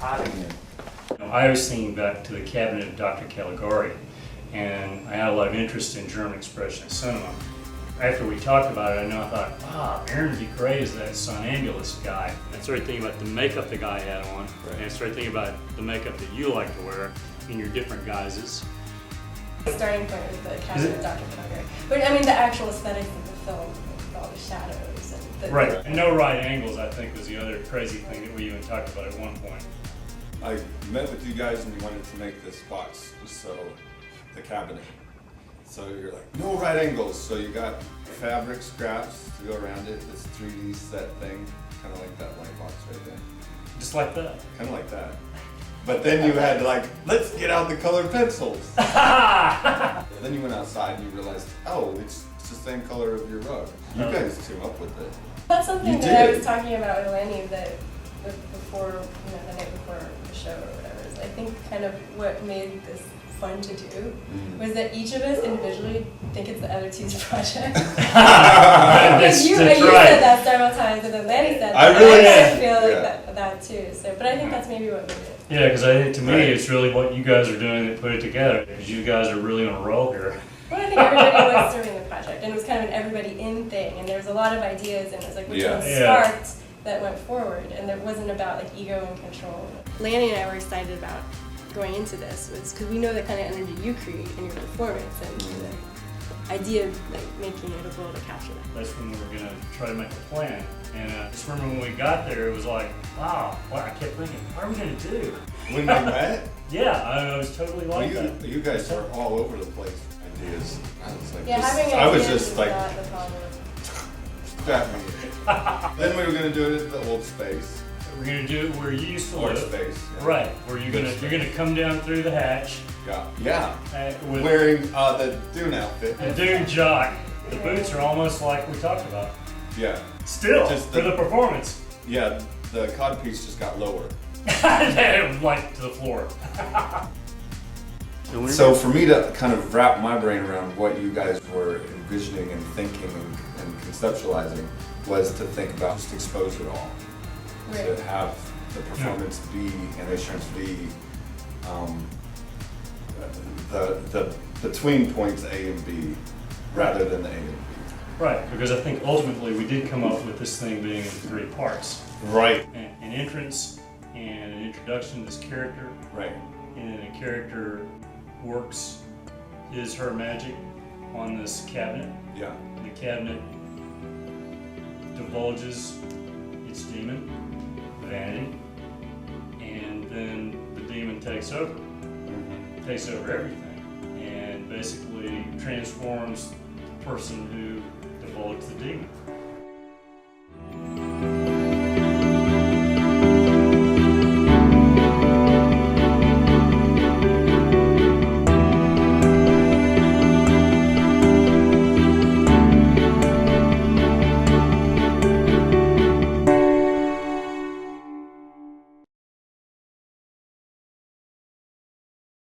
hiding in? I was thinking back to the cabinet of Dr. Caligari, and I had a lot of interest in German expressionist cinema. After we talked about it, I thought, wow, Aaron would be great as that sonambulist guy. And I started thinking about the makeup the guy had on, and I started thinking about the makeup that you like to wear in your different guises. The starting point was the cabinet of Dr. Caligari. But I mean, the actual aesthetics of the film, with all the shadows and the... Right, and no right angles, I think, was the other crazy thing that we even talked about at one point. I met with you guys and you wanted to make this box, so the cabinet. So you're like, no right angles. So you got fabric scraps to go around it, this 3D set thing, kind of like that white box right there. Just like that. Kind of like that. But then you had like, let's get out the colored pencils. Then you went outside and you realized, oh, it's the same color of your rug. You guys came up with it. That's something You that I did. was talking about with Lenny that before, the night before the show or whatever. Is I think kind of what made this fun to do was that each of us individually think it's the other two's project. That's you right. said that several times, and then Lenny said that. I really I feel like yeah. that too. So, but I think that's maybe what made it. Yeah, because I think to me Right. it's really what you guys are doing that put it together, because you guys are really on a roll here. Well, I think everybody was doing the project, and it was kind of an everybody in thing, and there was a lot of ideas, and it was like which one sparked that went forward, and it wasn't about like ego and control. Lanny and I were excited about going into this was because we know the kind of energy you create in your performance, and the idea of like making it a goal to capture that. That's when we were going to try to make a plan. And I just remember when we got there, it was like, wow, I kept thinking, what are we going to do? When we met? Yeah, I was totally like that. You guys were all over the place. Ideas. I was like, Yeah, I was ideas just is like, not the problem. that me. Then we were gonna do it at the old space. We're going to do it where you used to Old live. space. Yeah. Right, where you're gonna come down through the hatch Yeah. with Wearing the Dune outfit. the Dune jock. The boots are almost like we talked about. Yeah. Still, Just for the performance. Yeah, the codpiece just got lower. Like to the floor. So for me to kind of wrap my brain around what you guys were envisioning and thinking and conceptualizing was to think about just expose it all. Right. To have the performance be and the assurance be the between points A and B rather than the A and B. Right, because I think ultimately we did come up with this thing being in 3 parts. Right. An entrance and an introduction to this character. Right. And then a character works her magic on this cabinet. Yeah. And the cabinet divulges its demon, vanity, and then the demon takes over. Takes over everything and basically transforms the person who divulged the demon.